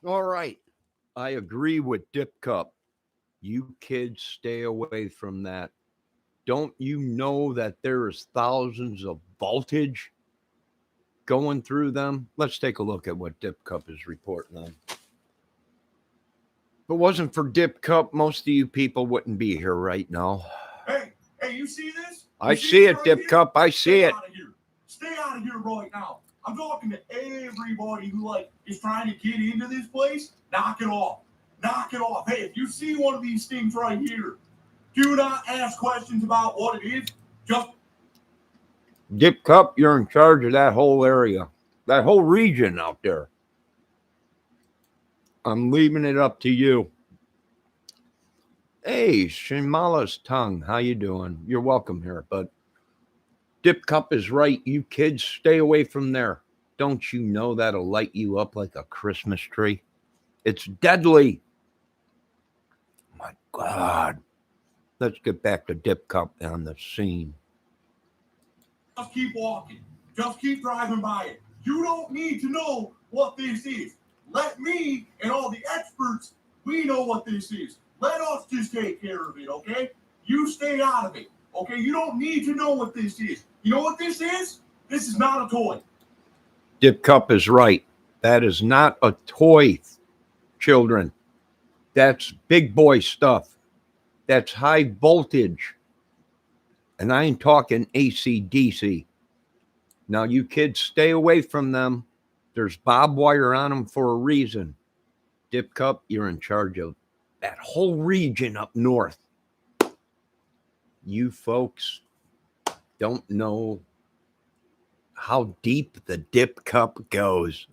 All right. I agree with Dip Cup. You kids stay away from that. Don't you know that there is thousands of voltage going through them? Let's take a look at what Dip Cup is reporting on. If it wasn't for Dip Cup, most of you people wouldn't be here right now. Hey, you see this? I You see see this it, right Dip here? Cup. I see Stay it. out of here. Stay out of here right now. I'm talking to everybody who is trying to get into this place. Knock it off. Knock it off. Hey, if you see one of these things right here, do not ask questions about what it is. Just Dip Cup, you're in charge of that whole area, that whole region out there. I'm leaving it up to you. Hey, Shimala's tongue, how you doing? You're welcome here, but Dip Cup is right. You kids, stay away from there. Don't you know that'll light you up like a Christmas tree? It's deadly. My God. Let's get back to Dip Cup on the scene. just keep walking. Just keep driving by it. You don't need to know what this is. Let me and all the experts, we know what this is. Let us just take care of it, okay? You stay out of it, okay? You don't need to know what this is. You know what this is? This is not a toy. Dip Cup is right. That is not a toy, children. That's big boy stuff. That's high voltage. And I ain't talking AC/DC. Now, you kids, stay away from them. There's barbed wire on them for a reason. Dip Cup, you're in charge of that whole region up north. You folks don't know how deep the Dip Cup goes.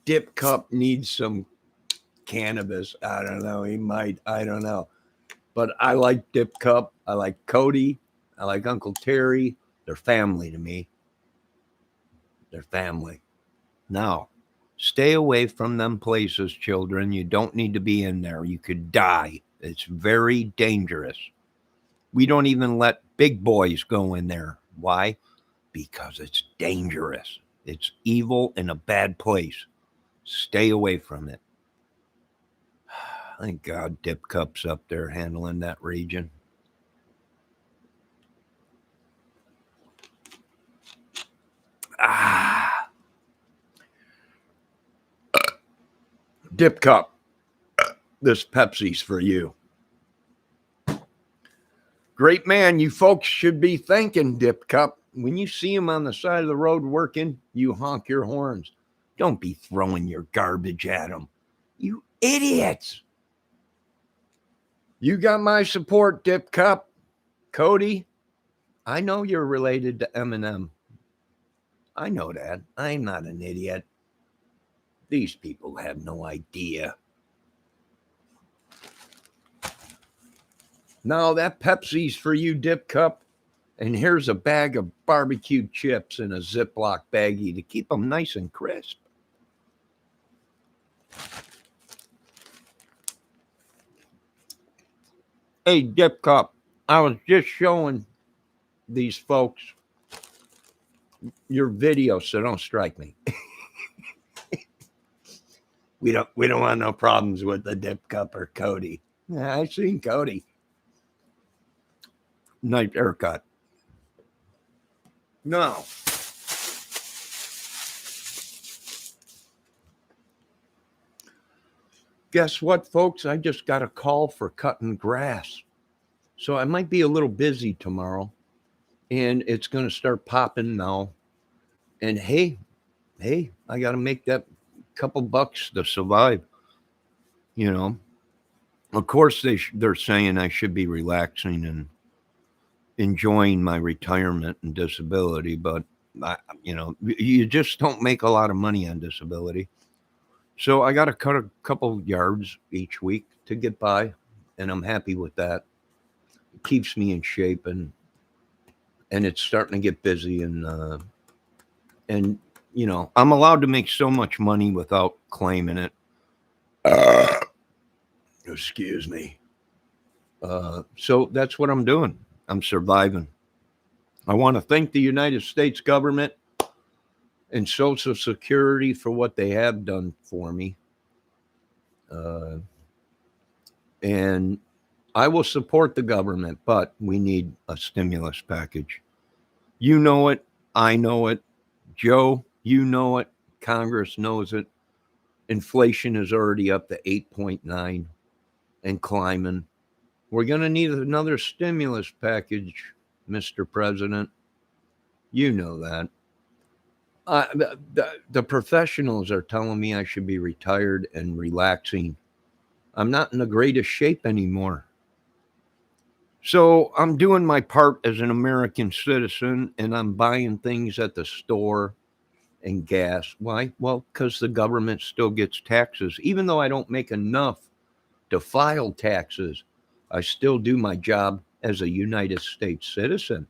Dip Cup needs some cannabis. I don't know. He might. I don't know. But I like Dip Cup. I like Cody. I like Uncle Terry. They're family to me. They're family. Now, stay away from them places, children. You don't need to be in there. You could die. It's very dangerous. We don't even let big boys go in there. Why? Because it's dangerous. It's evil in a bad place. Stay away from it. Thank God Dip Cup's up there handling that region. Ah, Dip Cup, this Pepsi's for you. Great man, you folks should be thanking Dip Cup. When you see him on the side of the road working, you honk your horns. Don't be throwing your garbage at him. You idiots. You got my support, Dip Cup. Cody, I know you're related to Eminem. I know that. I'm not an idiot. These people have no idea. Now that Pepsi's for you, Dip Cup. And here's a bag of barbecue chips in a Ziploc baggie to keep them nice and crisp. Hey, Dip Cup, I was just showing these folks your video, so don't strike me. We don't want no problems with the Dip Cup or Cody. Yeah, I seen Cody. Nice haircut. No. Guess what, folks? I just got a call for cutting grass. So I might be a little busy tomorrow. And it's going to start popping now. And hey, I got to make that couple bucks to survive. You know, of course, they're saying I should be relaxing and enjoying my retirement and disability, but you just don't make a lot of money on disability. So I got to cut a couple yards each week to get by, and I'm happy with that. It keeps me in shape, and it's starting to get busy, and I'm allowed to make so much money without claiming it. Uh, Excuse me. So that's what I'm doing. I'm surviving. I want to thank the United States government and Social Security for what they have done for me. And I will support the government, but we need a stimulus package. You know it. I know it. Joe, you know it. Congress knows it. Inflation is already up to 8.9 and climbing. We're going to need another stimulus package, Mr. President. You know that. The professionals are telling me I should be retired and relaxing. I'm not in the greatest shape anymore. So I'm doing my part as an American citizen, and I'm buying things at the store and gas. Why? Well, because the government still gets taxes. Even though I don't make enough to file taxes, I still do my job as a United States citizen,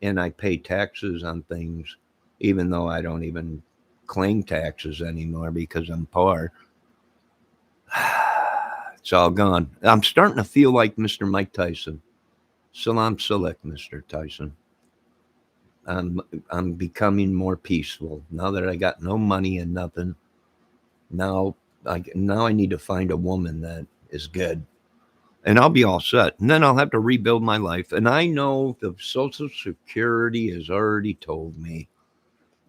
and I pay taxes on things, even though I don't even claim taxes anymore because I'm poor. It's all gone. I'm starting to feel like Mr. Mike Tyson. Salam select, Mr. Tyson. I'm becoming more peaceful now that I got no money and nothing. Now I need to find a woman that is good, and I'll be all set. And then I'll have to rebuild my life. And I know the Social Security has already told me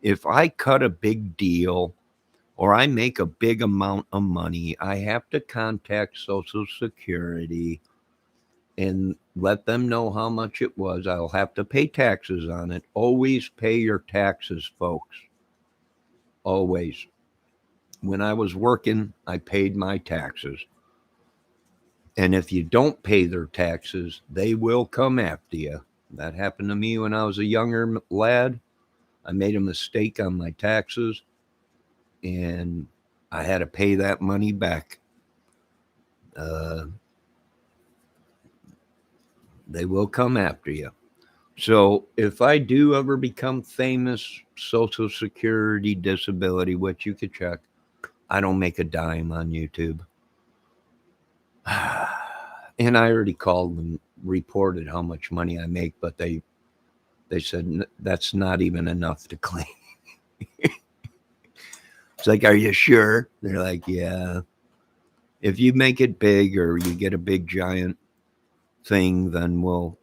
if I cut a big deal or I make a big amount of money, I have to contact Social Security and let them know how much it was. I'll have to pay taxes on it. Always pay your taxes, folks. Always. When I was working, I paid my taxes. And if you don't pay their taxes, they will come after you. That happened to me when I was a younger lad. I made a mistake on my taxes, and I had to pay that money back. They will come after you. So if I do ever become famous, Social Security, disability, which you could check, I don't make a dime on YouTube. And I already called and reported how much money I make, but they said that's not even enough to claim. It's like, are you sure? They're like, yeah. If you make it big or you get a big giant thing, then we'll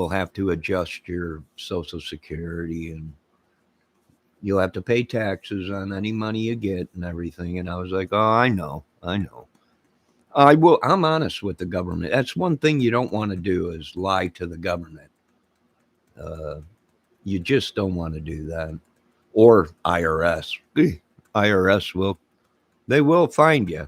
have to adjust your Social Security, and you'll have to pay taxes on any money you get and everything. And I was like, oh, I know. I'm honest with the government. That's one thing you don't want to do is lie to the government. You just don't want to do that. Or IRS. IRS they will find you.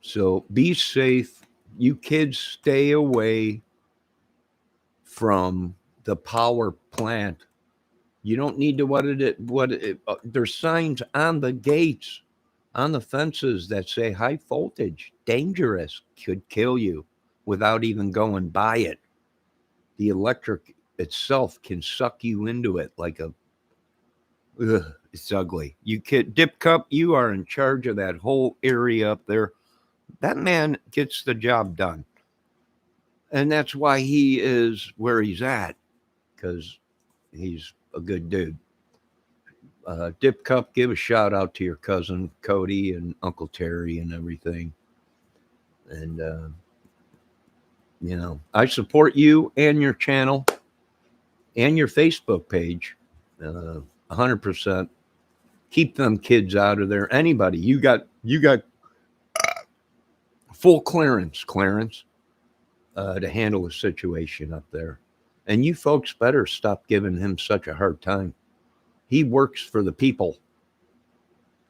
So be safe. You kids stay away from the power plant. You don't need to there's signs on the gates, on the fences that say high voltage, dangerous, could kill you without even going by it. The electric itself can suck you into it like it's ugly. Dipcup, you are in charge of that whole area up there. That man gets the job done. And that's why he is where he's at, because he's a good dude. Dip Cup, give a shout out to your cousin Cody and Uncle Terry and everything. And, I support you and your channel and your Facebook page 100%. Keep them kids out of there. Anybody, you got full clearance to handle a situation up there. And you folks better stop giving him such a hard time. He works for the people.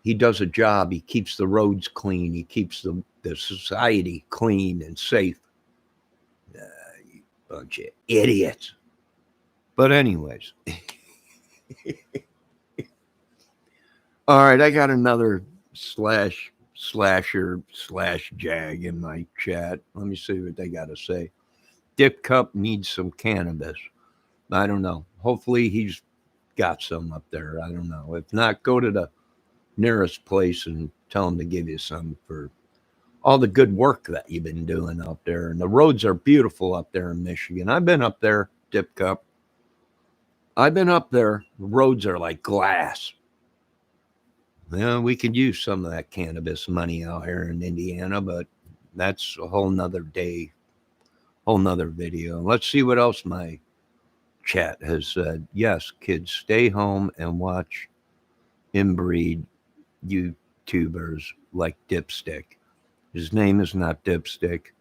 He does a job. He keeps the roads clean. He keeps the society clean and safe. You bunch of idiots. But anyways. All right, I got another slasher/jag in my chat. Let me see what they got to say. Dip Cup needs some cannabis. I don't know. Hopefully he's got some up there. I don't know. If not, go to the nearest place and tell him to give you some for all the good work that you've been doing out there. And the roads are beautiful up there in Michigan. I've been up there, Dip Cup. I've been up there. The roads are like glass. Yeah, we could use some of that cannabis money out here in Indiana, but that's a whole nother day, whole nother video. Let's see what else my chat has said. Yes, kids, stay home and watch inbreed YouTubers like Dipstick. His name is not Dipstick,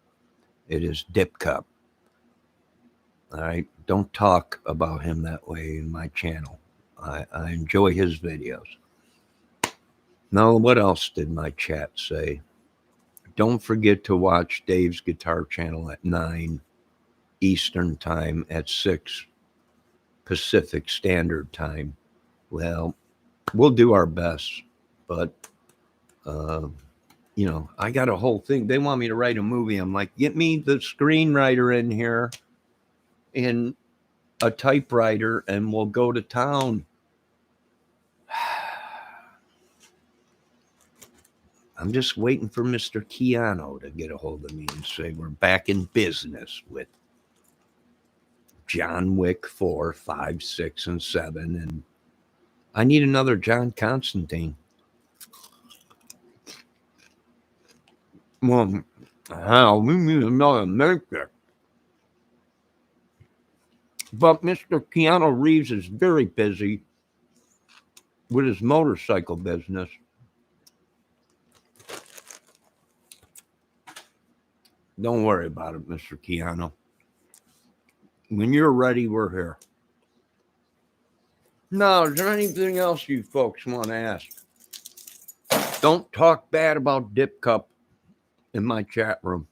it is Dipcup. All right, don't talk about him that way in my channel. I enjoy his videos. Now, what else did my chat say? Don't forget to watch Dave's guitar channel at 9 Eastern Time, at 6 Pacific Standard Time. Well, we'll do our best, but I got a whole thing. They want me to write a movie. I'm like, get me the screenwriter in here and a typewriter, and we'll go to town. I'm just waiting for Mr. Keanu to get a hold of me and say we're back in business with John Wick 4, 5, 6, and 7. And I need another John Constantine. Well, how? We need another maker. But Mr. Keanu Reeves is very busy with his motorcycle business. Don't worry about it, Mr. Keanu. When you're ready, we're here. Now, is there anything else you folks want to ask? Don't talk bad about dipcup in my chat room.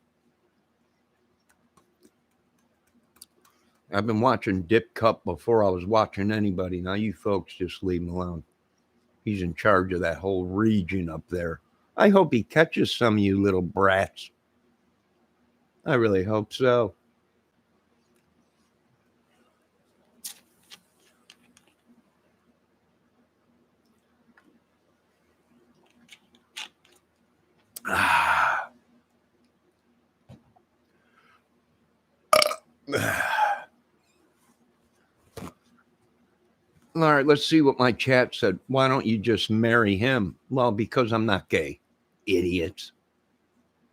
I've been watching dipcup before I was watching anybody. Now you folks just leave him alone. He's in charge of that whole region up there. I hope he catches some of you little brats. I really hope so. All right, let's see what my chat said. Why don't you just marry him? Well, because I'm not gay. Idiots.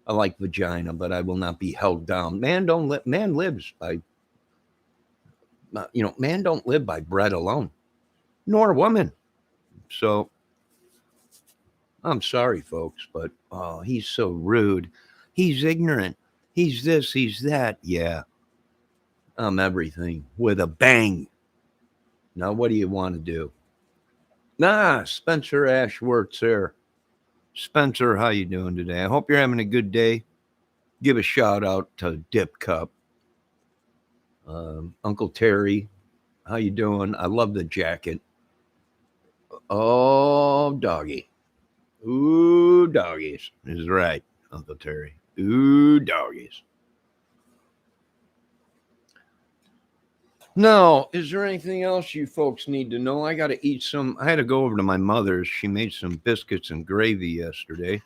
I like vagina, but I will not be held down. Man lives by, man don't live by bread alone, nor woman. So I'm sorry, folks, but he's so rude. He's ignorant. He's this, he's that. Yeah, I'm everything with a bang. Now, what do you want to do? Spencer Ashworth's here. Spencer, how you doing today? I hope you're having a good day. Give a shout out to Dip Cup. Uncle Terry, how you doing? I love the jacket. Oh, doggy. Ooh, doggies is right, Uncle Terry. Ooh, doggies. Now, is there anything else you folks need to know? I got to eat some. I had to go over to my mother's. She made some biscuits and gravy yesterday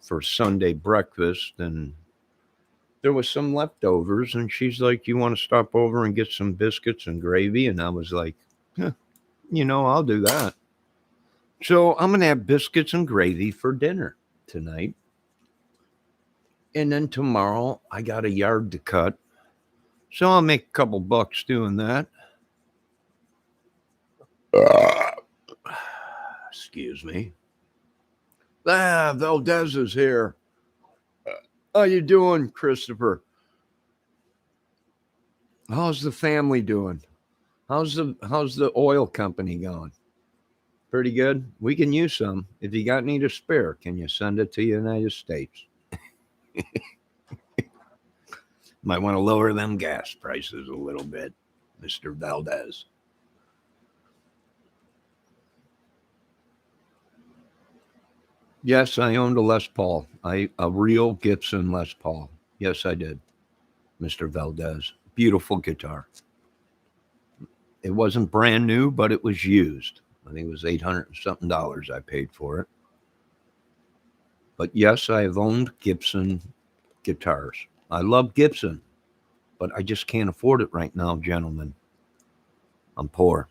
for Sunday breakfast, and there was some leftovers. And she's like, "You want to stop over and get some biscuits and gravy?" And I was like, I'll do that. So I'm going to have biscuits and gravy for dinner tonight. And then tomorrow, I got a yard to cut. So I'll make a couple bucks doing that. Excuse me. Valdez is here. How you doing, Christopher? How's the family doing? How's the oil company going? Pretty good. We can use some. If you got any to spare, can you send it to the United States? Might want to lower them gas prices a little bit, Mr. Valdez. Yes, I owned a Les Paul. A real Gibson Les Paul. Yes, I did, Mr. Valdez. Beautiful guitar. It wasn't brand new, but it was used. I think it was $800 and something I paid for it. But yes, I have owned Gibson guitars. I love Gibson, but I just can't afford it right now, gentlemen. I'm poor,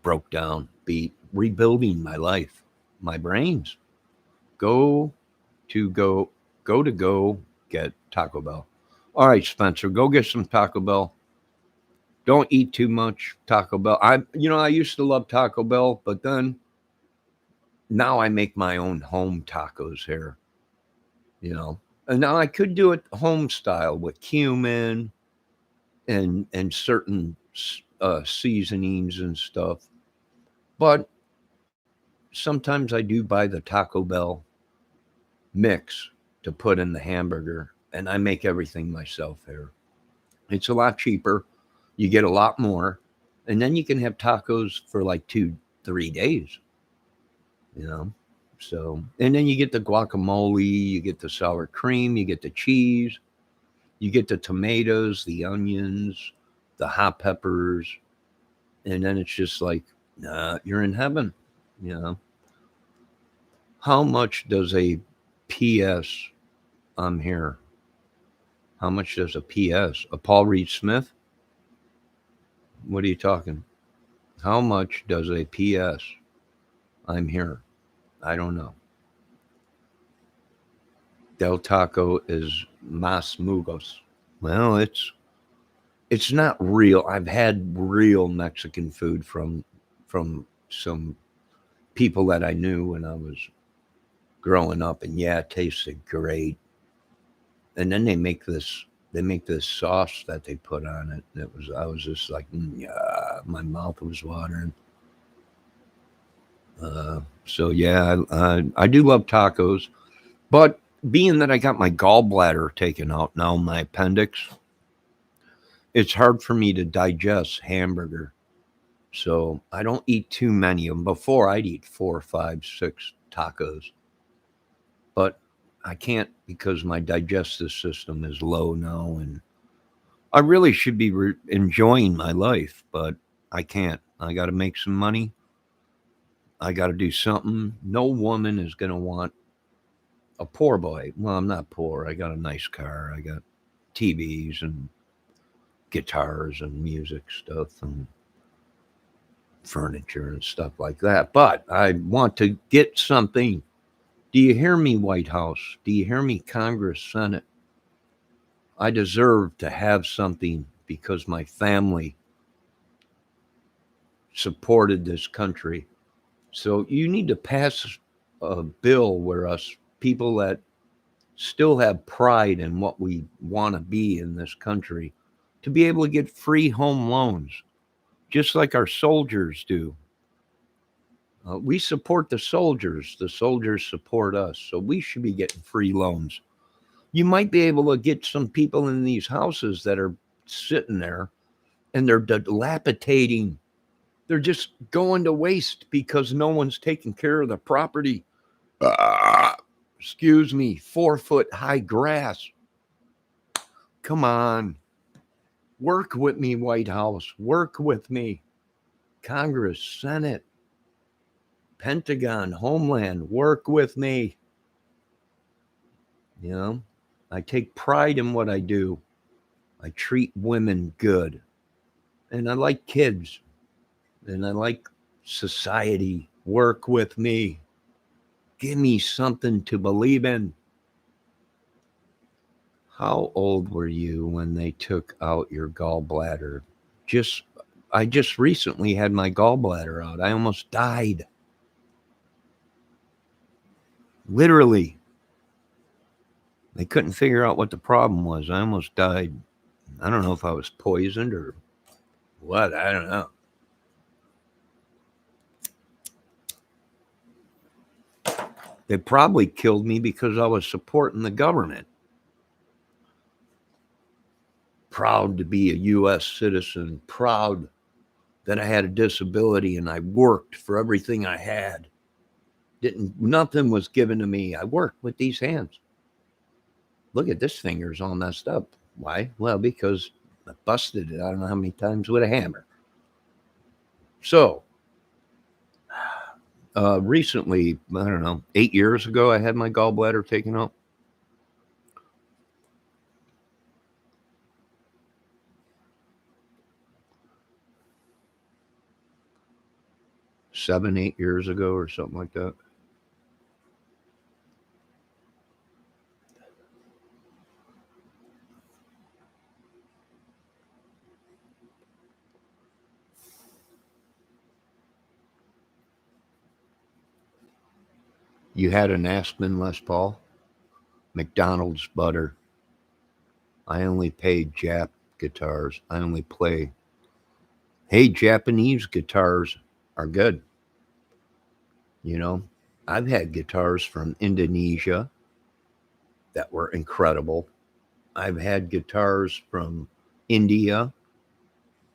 broke down, beat, rebuilding my life, my brains. Go go go get Taco Bell. All right, Spencer, go get some Taco Bell. Don't eat too much Taco Bell. I used to love Taco Bell, but then now I make my own home tacos here, you know. And now I could do it home style with cumin and certain seasonings and stuff. But sometimes I do buy the Taco Bell mix to put in the hamburger, and I make everything myself here. It's a lot cheaper. You get a lot more, and then you can have tacos for like 2, 3 days, you know. So, and then you get the guacamole, you get the sour cream, you get the cheese, you get the tomatoes, the onions, the hot peppers, and then it's just like, you're in heaven, you know. How much does a PS? I'm here. How much does a PS? A Paul Reed Smith? What are you talking? How much does a PS? I'm here. I don't know. Del Taco is Mas Mugos. Well, it's not real. I've had real Mexican food from some people that I knew when I was growing up, and yeah, it tasted great. And then they make this sauce that they put on it. I was just like, yeah, my mouth was watering. So yeah, I do love tacos, but being that I got my gallbladder taken out now, my appendix, it's hard for me to digest hamburger. So I don't eat too many of them. Before I'd eat 4, 5, 6 tacos, but I can't because my digestive system is low now, and I really should be enjoying my life, but I can't. I got to make some money. I got to do something. No woman is going to want a poor boy. Well, I'm not poor. I got a nice car. I got TVs and guitars and music stuff and furniture and stuff like that. But I want to get something. Do you hear me, White House? Do you hear me, Congress, Senate? I deserve to have something because my family supported this country. So you need to pass a bill where us people that still have pride in what we want to be in this country to be able to get free home loans, just like our soldiers do. We support the soldiers. The soldiers support us. So we should be getting free loans. You might be able to get some people in these houses that are sitting there and they're dilapidating. They're just going to waste because no one's taking care of the property. Excuse me, 4 foot high grass. Come on. Work with me, White House. Work with me. Congress, Senate, Pentagon, Homeland, work with me. You know, I take pride in what I do. I treat women good. And I like kids. And I like society. Work with me. Give me something to believe in. How old were you when they took out your gallbladder? Just I just recently had my gallbladder out. I almost died. Literally. They couldn't figure out what the problem was. I almost died. I don't know if I was poisoned or what. I don't know. They probably killed me because I was supporting the government. Proud to be a U.S. citizen, proud that I had a disability and I worked for everything I had. Nothing was given to me. I worked with these hands. Look at this finger's all messed up. Why? Well, because I busted it I don't know how many times with a hammer. So, recently, I don't know, 8 years ago, I had my gallbladder taken out. 7, 8 years ago or something like that. You had an Aspen Les Paul, McDonald's butter. I only pay Jap guitars. I only play. Hey, Japanese guitars are good. You know, I've had guitars from Indonesia that were incredible. I've had guitars from India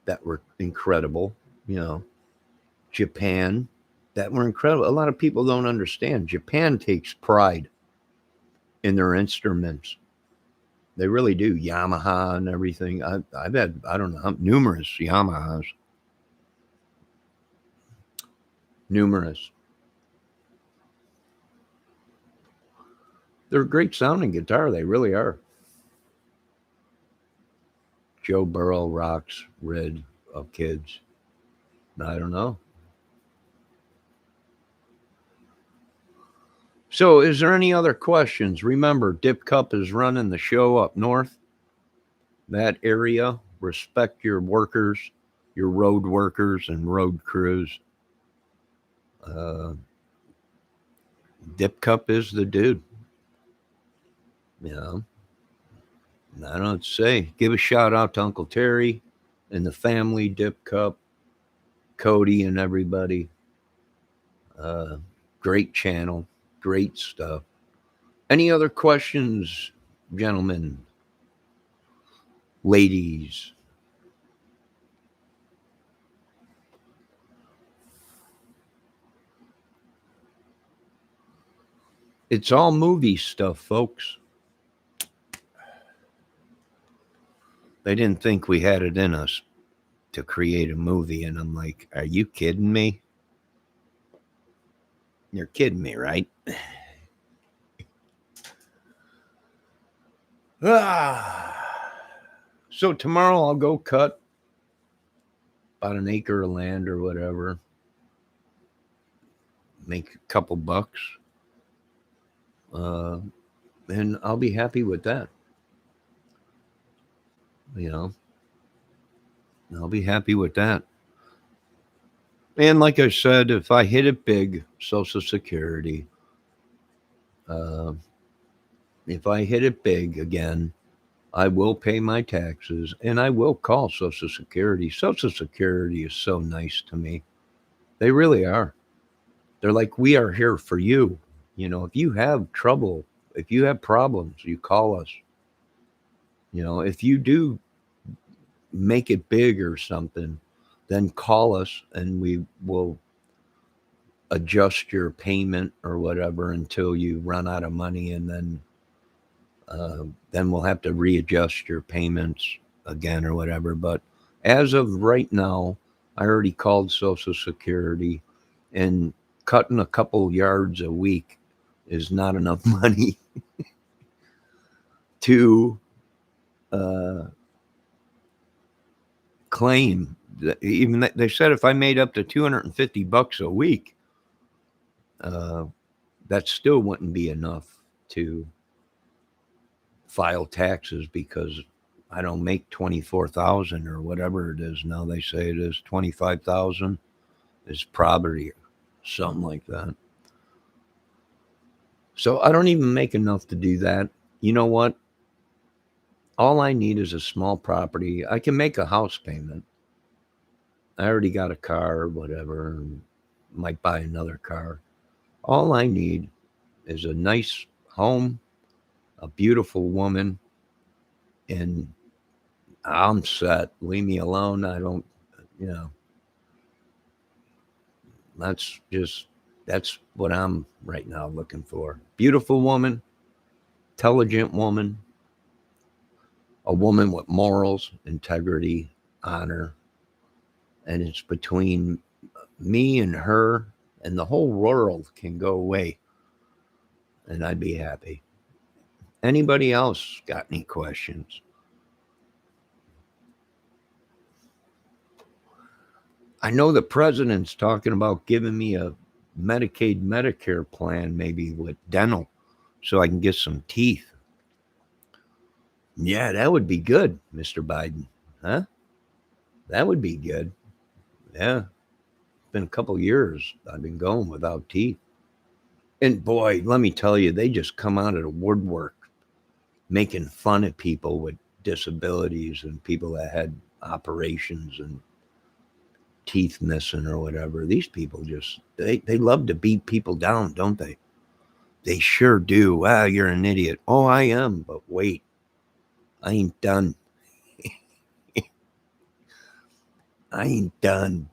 that were incredible. You know, Japan that were incredible. A lot of people don't understand. Japan takes pride in their instruments. They really do. Yamaha and everything. I've had, I don't know, numerous Yamahas. Numerous. They're a great sounding guitar. They really are. Joe Burrow rocks Red of Kids. I don't know. So, is there any other questions? Remember, dipcup is running the show up north. That area. Respect your workers, your road workers and road crews. Uh, dipcup is the dude. You know, I don't know what to say. Give a shout out to Uncle Terry and the family, dipcup, Cody, and everybody. Uh, Great channel, great stuff. Any other questions, gentlemen, ladies? It's all movie stuff, folks. They didn't think we had it in us to create a movie, and I'm like, are you kidding me? You're kidding me, right? So tomorrow I'll go cut about an acre of land or whatever, make a couple bucks, and I'll be happy with that. You know, I'll be happy with that. And like I said, if I hit it big, Social Security, uh, if I hit it big again, I will pay my taxes and I will call Social Security. Social Security is so nice to me. They really are. They're like, we are here for you. You know, if you have trouble, if you have problems, you call us. You know, if you do make it big or something, then call us and we will adjust your payment or whatever until you run out of money, and then we'll have to readjust your payments again or whatever. But as of right now, I already called Social Security, and cutting a couple yards a week is not enough money to uh, claim. Even they said if I made up to $250 a week, uh, that still wouldn't be enough to file taxes because I don't make 24,000 or whatever it is now. They say it is 25,000 is property, something like that. So I don't even make enough to do that. You know what? All I need is a small property. I can make a house payment. I already got a car or whatever, and might buy another car. All I need is a nice home, a beautiful woman, and I'm set. Leave me alone. I don't, you know, that's just, that's what I'm right now looking for. Beautiful woman, intelligent woman, a woman with morals, integrity, honor. And it's between me and her, and the whole world can go away and I'd be happy. Anybody else got any questions? I know the president's talking about giving me a Medicaid, Medicare plan, maybe with dental, so I can get some teeth. Yeah, that would be good, Mr. Biden. Huh? That would be good. Yeah. It's been a couple years I've been going without teeth. And boy, let me tell you, they just come out of the woodwork making fun of people with disabilities and people that had operations and teeth missing or whatever. These people just they love to beat people down, don't they? They sure do. Wow, you're an idiot. Oh, I am, but wait, I ain't done. I ain't done.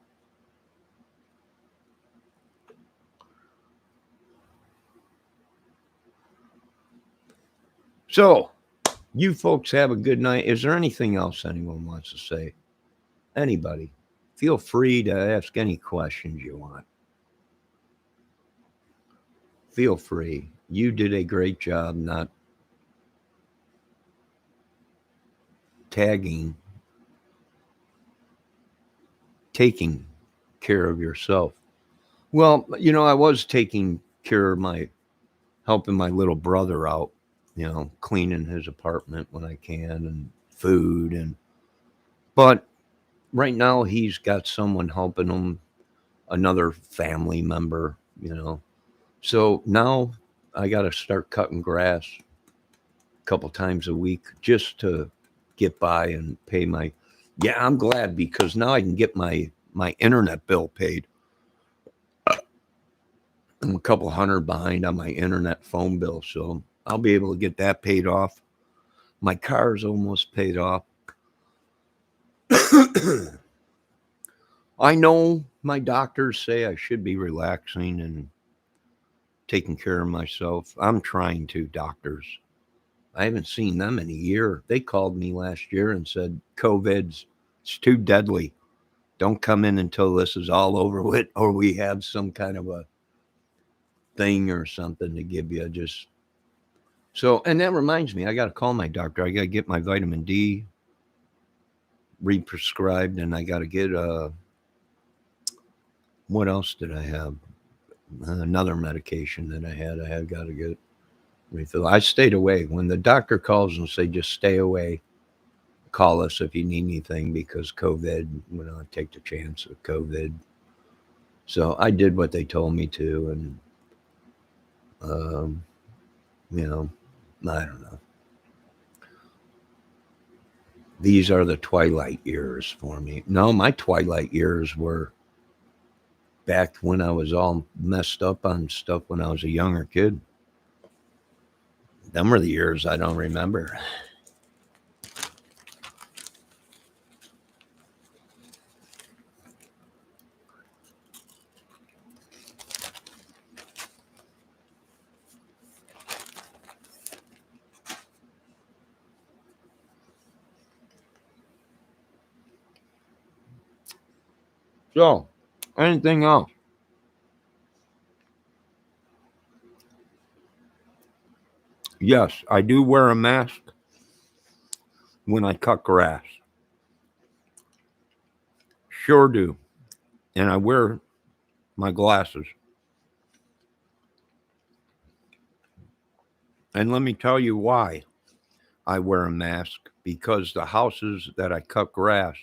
So, you folks have a good night. Is there anything else anyone wants to say? Anybody? Feel free to ask any questions you want. Feel free. You did a great job not tagging, taking care of yourself. Well, I was taking care of helping my little brother out, cleaning his apartment when I can and food but right now he's got someone helping him, another family member. So now I got to start cutting grass a couple times a week just to get by and pay my. Yeah, I'm glad because now I can get my internet bill paid. I'm a couple hundred behind on my internet phone bill, so I'll be able to get that paid off. My car's almost paid off. I know my doctors say I should be relaxing and taking care of myself. I'm trying to, doctors. I haven't seen them in a year. They called me last year and said, it's too deadly. Don't come in until this is all over with, or we have some kind of a thing or something to give you. And that reminds me, I got to call my doctor. I got to get my vitamin D re-prescribed, and I got to get what else did I have? Another medication that I had got to get refill. I stayed away. When the doctor calls and say just stay away, call us if you need anything because COVID. Take the chance of COVID. So I did what they told me to, and I don't know. These are the twilight years for me. No, my twilight years were back when I was all messed up on stuff when I was a younger kid. Them were the years I don't remember. So, anything else? Yes, I do wear a mask when I cut grass. Sure do. And I wear my glasses. And let me tell you why I wear a mask, because the houses that I cut grass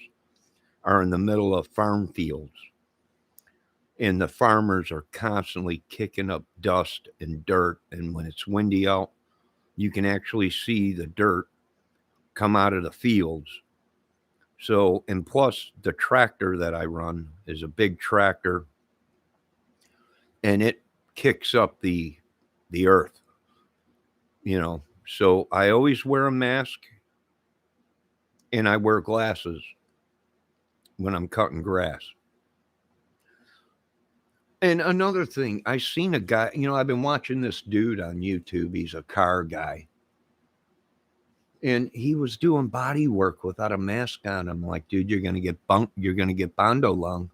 are in the middle of farm fields. And the farmers are constantly kicking up dust and dirt. And when it's windy out, you can actually see the dirt come out of the fields. So, and plus the tractor that I run is a big tractor and it kicks up the earth, So I always wear a mask and I wear glasses when I'm cutting grass. And another thing, I seen a guy, I've been watching this dude on YouTube. He's a car guy. And he was doing body work without a mask on. I'm like, dude, you're gonna get bondo lung.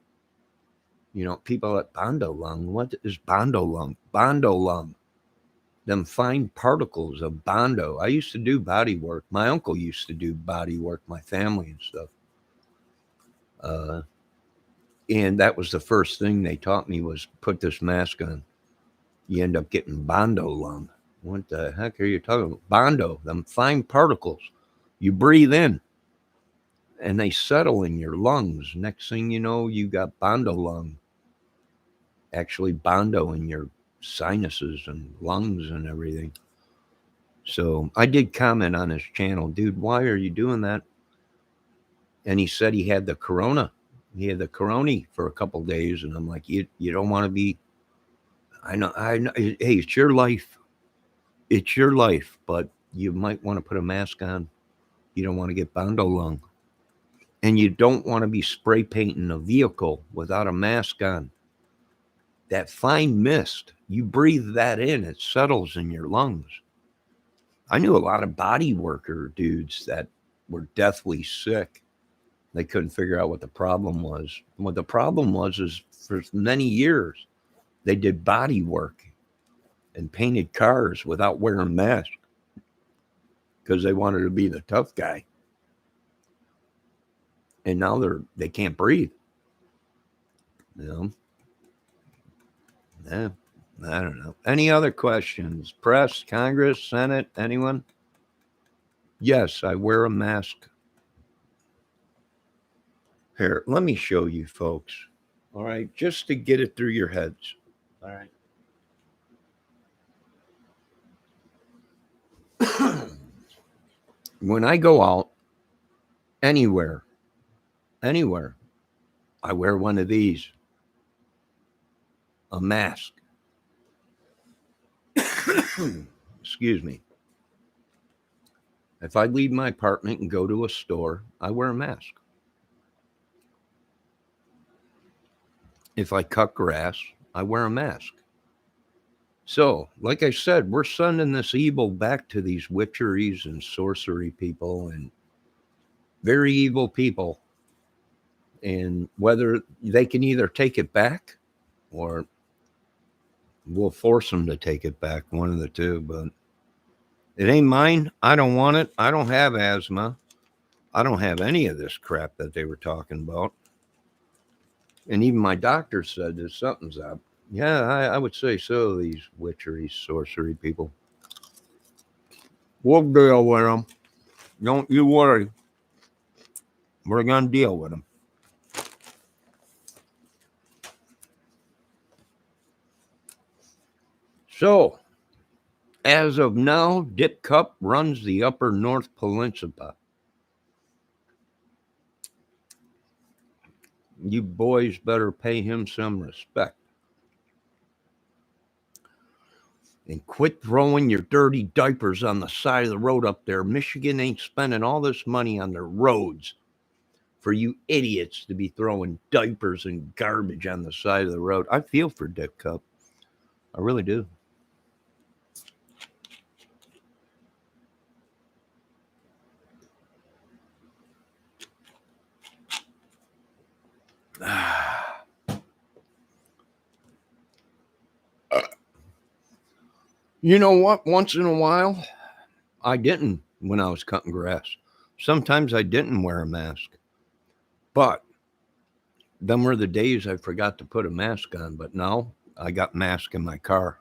People at bondo lung. What is bondo lung? Bondo lung. Them fine particles of bondo. I used to do body work. My uncle used to do body work, my family and stuff. And that was the first thing they taught me was put this mask on. You end up getting bondo lung. What the heck are you talking about? Bondo, them fine particles. You breathe in and they settle in your lungs. Next thing you know, you got bondo lung. Actually, bondo in your sinuses and lungs and everything. So I did comment on his channel, dude, why are you doing that? And he said he had the corona. He had the corona for a couple days. And I'm like, you don't want to be, I know. Hey, it's your life. It's your life, but you might want to put a mask on. You don't want to get bondo lung. And you don't want to be spray painting a vehicle without a mask on. That fine mist, you breathe that in, it settles in your lungs. I knew a lot of body worker dudes that were deathly sick. They couldn't figure out what the problem was. What the problem was is for many years, they did body work and painted cars without wearing masks because they wanted to be the tough guy. And now they can't breathe. You know? Yeah, I don't know. Any other questions? Press, Congress, Senate, anyone? Yes, I wear a mask. Here, let me show you folks. All right, just to get it through your heads. All right. When I go out anywhere, I wear one of these, a mask. Excuse me. If I leave my apartment and go to a store, I wear a mask. If I cut grass, I wear a mask. So, like I said, we're sending this evil back to these witcheries and sorcery people and very evil people. And whether they can either take it back or we'll force them to take it back, one of the two. But it ain't mine. I don't want it. I don't have asthma. I don't have any of this crap that they were talking about. And even my doctor said that something's up. Yeah, I would say so, these witchery, sorcery people. We'll deal with them. Don't you worry. We're going to deal with them. So, as of now, Dipcup runs the upper North Peninsula. You boys better pay him some respect. And quit throwing your dirty diapers on the side of the road up there. Michigan ain't spending all this money on their roads for you idiots to be throwing diapers and garbage on the side of the road. I feel for Dipcup. I really do. You know what? Once in a while, I didn't when I was cutting grass. Sometimes I didn't wear a mask. But them were the days I forgot to put a mask on. But now I got mask in my car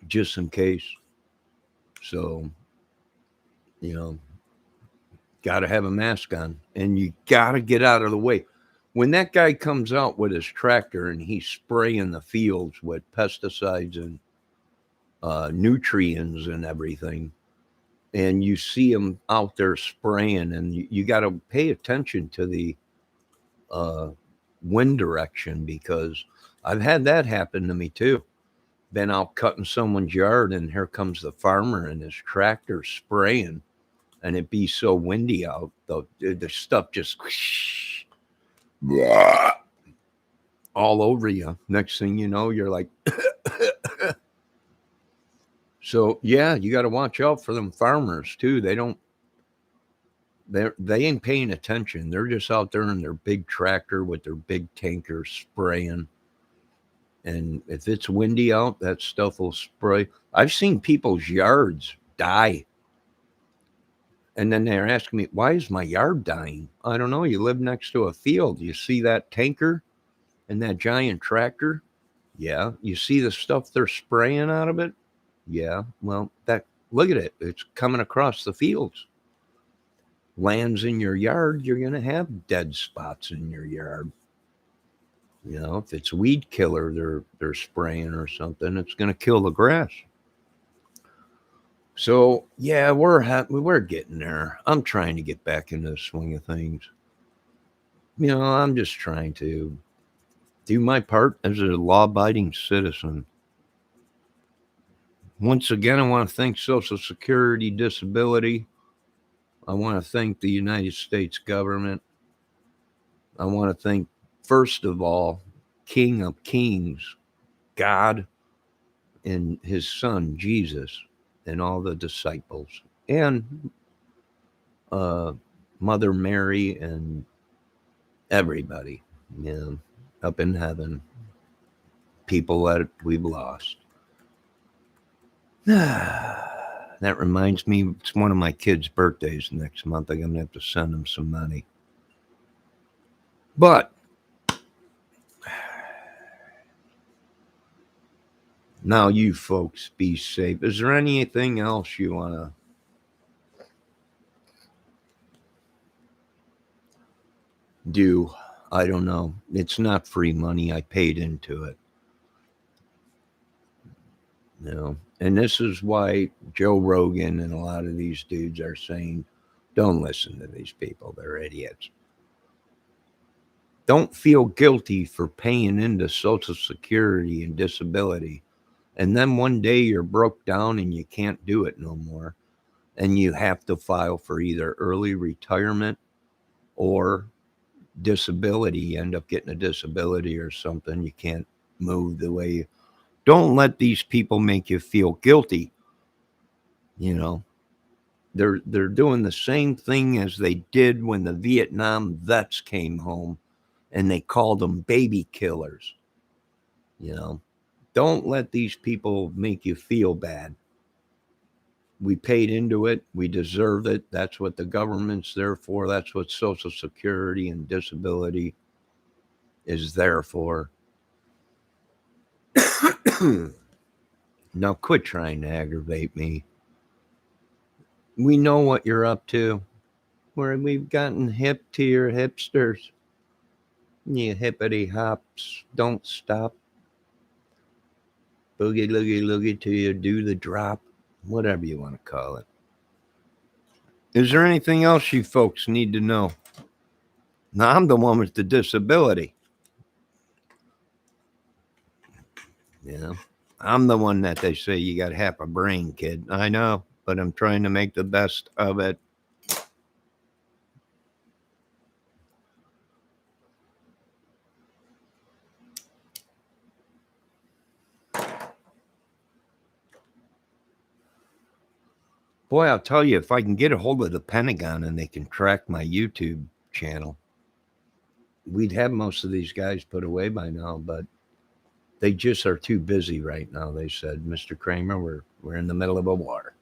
just in case. So, you know, got to have a mask on and you got to get out of the way. When that guy comes out with his tractor and he's spraying the fields with pesticides and nutrients and everything, and you see him out there spraying, and you got to pay attention to the wind direction, because I've had that happen to me too. Been out cutting someone's yard and here comes the farmer and his tractor spraying, and it be so windy out, the stuff just all over you. Next thing you know, you're like so yeah, you got to watch out for them farmers too. They ain't paying attention. They're just out there in their big tractor with their big tanker spraying. And if it's windy out, that stuff will spray. I've seen people's yards die. And then they're asking me, why is my yard dying? I don't know. You live next to a field. You see that tanker and that giant tractor? Yeah. You see the stuff they're spraying out of it? Yeah. Well, look at it. It's coming across the fields. Lands in your yard, you're going to have dead spots in your yard. You know, if it's weed killer they're spraying or something, it's going to kill the grass. So yeah, we're getting there. I'm trying to get back into the swing of things. You know, I'm just trying to do my part as a law-abiding citizen. Once again, I want to thank Social Security Disability. I want to thank the United States government. I want to thank, first of all, King of Kings, God, and his son, Jesus, and all the disciples, and Mother Mary, and everybody, you know, up in heaven, people that we've lost. That reminds me, it's one of my kids' birthdays next month. I'm going to have to send them some money. But now you folks be safe. Is there anything else you want to do? I don't know. It's not free money. I paid into it. You know, and this is why Joe Rogan and a lot of these dudes are saying, don't listen to these people. They're idiots. Don't feel guilty for paying into Social Security and disability. And then one day you're broke down and you can't do it no more. And you have to file for either early retirement or disability. You end up getting a disability or something. You can't move the way you. Don't let these people make you feel guilty. You know, they're doing the same thing as they did when the Vietnam vets came home and they called them baby killers. You know, don't let these people make you feel bad. We paid into it. We deserve it. That's what the government's there for. That's what Social Security and disability is there for. Now quit trying to aggravate me. We know what you're up to. We've gotten hip to your hipsters. You hippity hops, don't stop. Boogie loogie till you do the drop. Whatever you want to call it. Is there anything else you folks need to know? Now, I'm the one with the disability. You know, I'm the one that they say you got half a brain, kid. I know, but I'm trying to make the best of it. Boy, I'll tell you, if I can get a hold of the Pentagon and they can track my YouTube channel, we'd have most of these guys put away by now, but they just are too busy right now. They said, Mr. Kramer, we're in the middle of a war.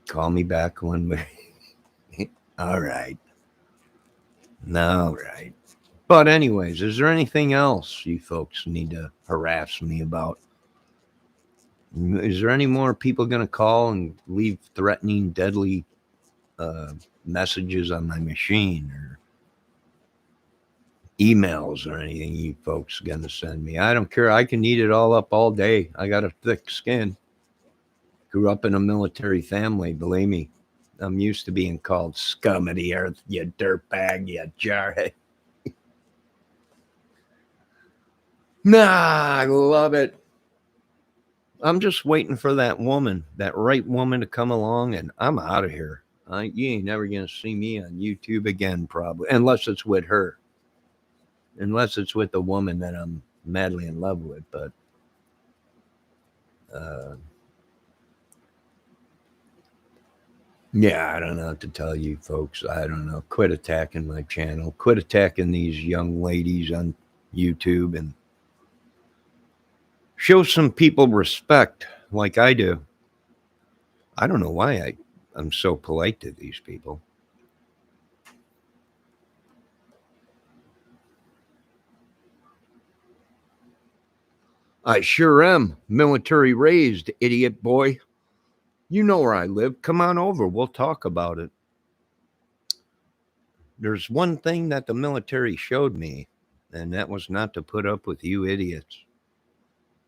Call me back when we're all right. All right. But anyways, is there anything else you folks need to harass me about? Is there any more people going to call and leave threatening, deadly messages on my machine or emails or anything you folks going to send me? I don't care. I can eat it all up all day. I got a thick skin. Grew up in a military family. Believe me, I'm used to being called scum of the earth, you dirtbag, you jarhead. Nah, I love it. I'm just waiting for that woman, that right woman to come along, and I'm out of here. You ain't never going to see me on YouTube again, probably, unless it's with her. Unless it's with the woman that I'm madly in love with. But yeah, I don't know what to tell you folks. I don't know. Quit attacking my channel. Quit attacking these young ladies on YouTube and show some people respect like I do. I don't know why I'm so polite to these people. I sure am. Military raised, idiot boy. You know where I live. Come on over. We'll talk about it. There's one thing that the military showed me, and that was not to put up with you idiots.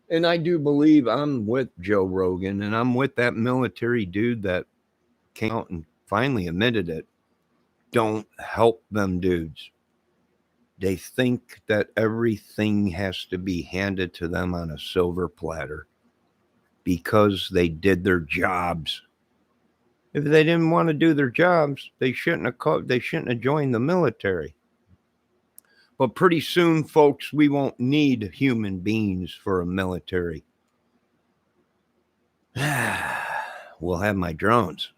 And I do believe I'm with Joe Rogan, and I'm with that military dude that came out and finally admitted it. Don't help them dudes. They think that everything has to be handed to them on a silver platter because they did their jobs. If they didn't want to do their jobs, they shouldn't have joined the military. But pretty soon, folks, we won't need human beings for a military. We'll have my drones.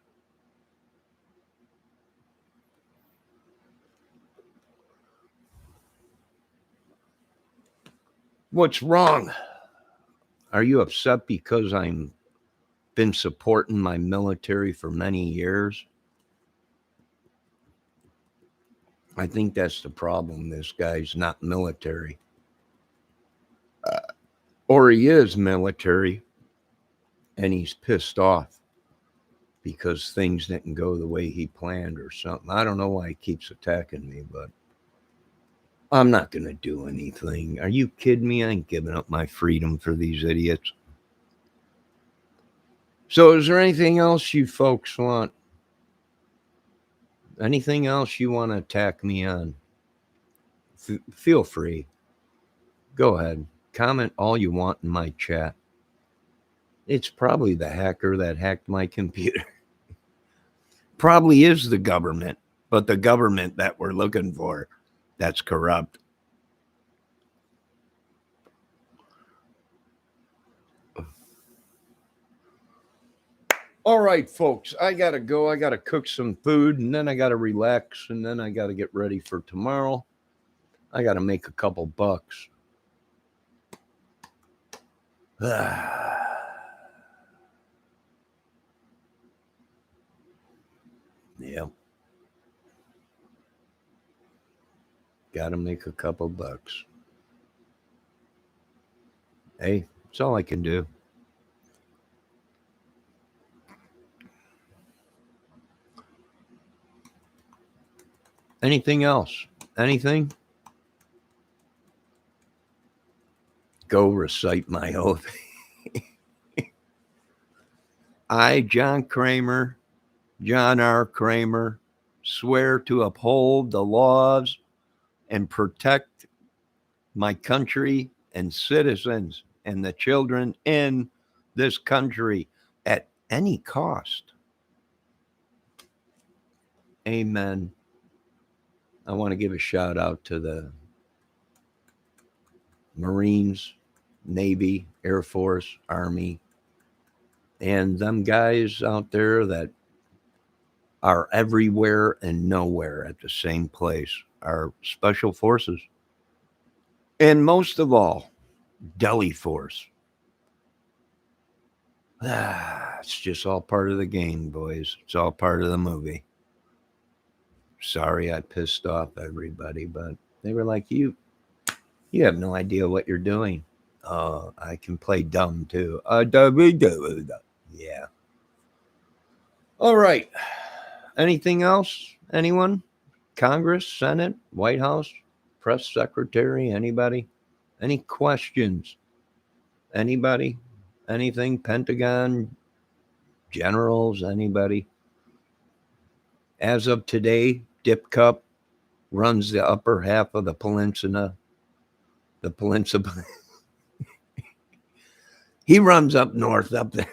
What's wrong? Are you upset because I'm been supporting my military for many years? I think that's the problem. This guy's not military. Or he is military and he's pissed off because things didn't go the way he planned or something. I don't know why he keeps attacking me, but I'm not going to do anything. Are you kidding me? I ain't giving up my freedom for these idiots. So is there anything else you folks want? Anything else you want to attack me on? Feel free. Go ahead. Comment all you want in my chat. It's probably the hacker that hacked my computer. Probably is the government, but the government that we're looking for, that's corrupt. All right, folks, I got to go. I got to cook some food, and then I got to relax, and then I got to get ready for tomorrow. I got to make a couple bucks. Yeah. Got to make a couple bucks. Hey, that's all I can do. Anything else? Anything? Go recite my oath. I, John Kramer, John R. Kramer, swear to uphold the laws and protect my country and citizens and the children in this country at any cost. Amen. I want to give a shout out to the Marines, Navy, Air Force, Army, and them guys out there that are everywhere and nowhere at the same place, our special forces. And most of all, Deli Force. It's just all part of the game, boys. It's all part of the movie. Sorry I pissed off everybody, but they were like, you have no idea what you're doing. I can play dumb too. Yeah. All right. Anything else? Anyone? Congress, Senate, White House, press secretary, anybody? Any questions? Anybody? Anything? Pentagon, generals, anybody? As of today, dipcup runs the upper half of the peninsula. The peninsula. He runs up north up there.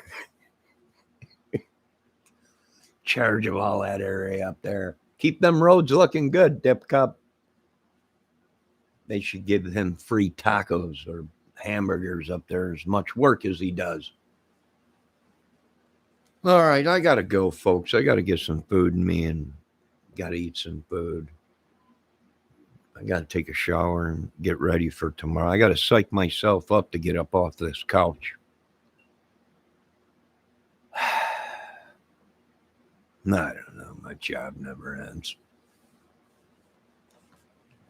Charge of all that area up there. Keep them roads looking good, dipcup. They should give him free tacos or hamburgers up there, as much work as he does. All right, I got to go, folks. I got to get some food in me and got to eat some food. I got to take a shower and get ready for tomorrow. I got to psych myself up to get up off this couch. I don't know. My job never ends.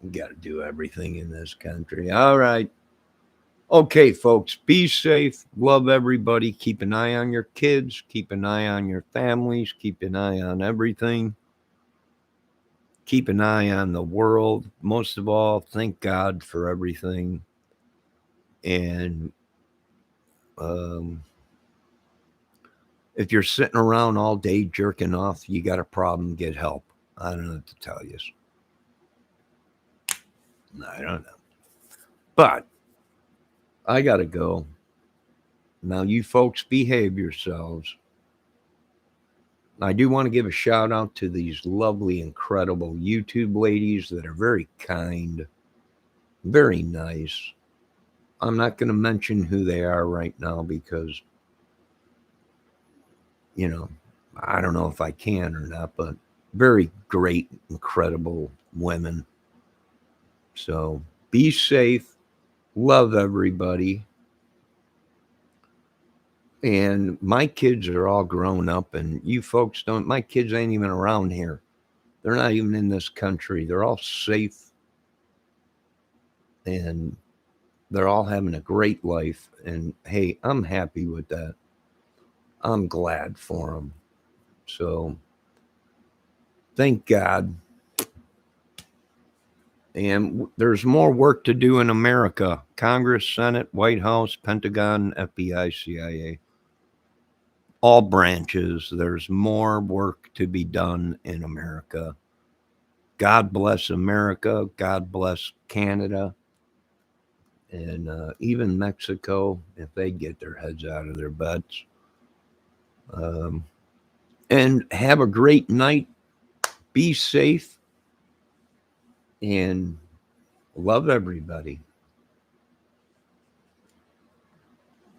You got to do everything in this country. All right. Okay, folks, be safe. Love everybody. Keep an eye on your kids. Keep an eye on your families. Keep an eye on everything. Keep an eye on the world. Most of all, thank God for everything. And if you're sitting around all day jerking off, you got a problem, get help. I don't know what to tell you. I don't know. But I got to go. Now, you folks, behave yourselves. I do want to give a shout out to these lovely, incredible YouTube ladies that are very kind, very nice. I'm not going to mention who they are right now because, I don't know if I can or not, but very great, incredible women. So be safe. Love everybody. And my kids are all grown up, and you folks don't, my kids ain't even around here. They're not even in this country. They're all safe, and they're all having a great life. And hey, I'm happy with that. I'm glad for them. So thank God. And there's more work to do in America. Congress, Senate, White House, Pentagon, FBI, CIA. All branches. There's more work to be done in America. God bless America. God bless Canada. And even Mexico, if they get their heads out of their butts. And have a great night. Be safe. And love everybody.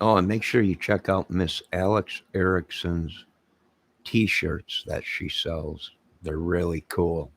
Oh, and make sure you check out Miss Alex Erickson's t-shirts that she sells. They're really cool.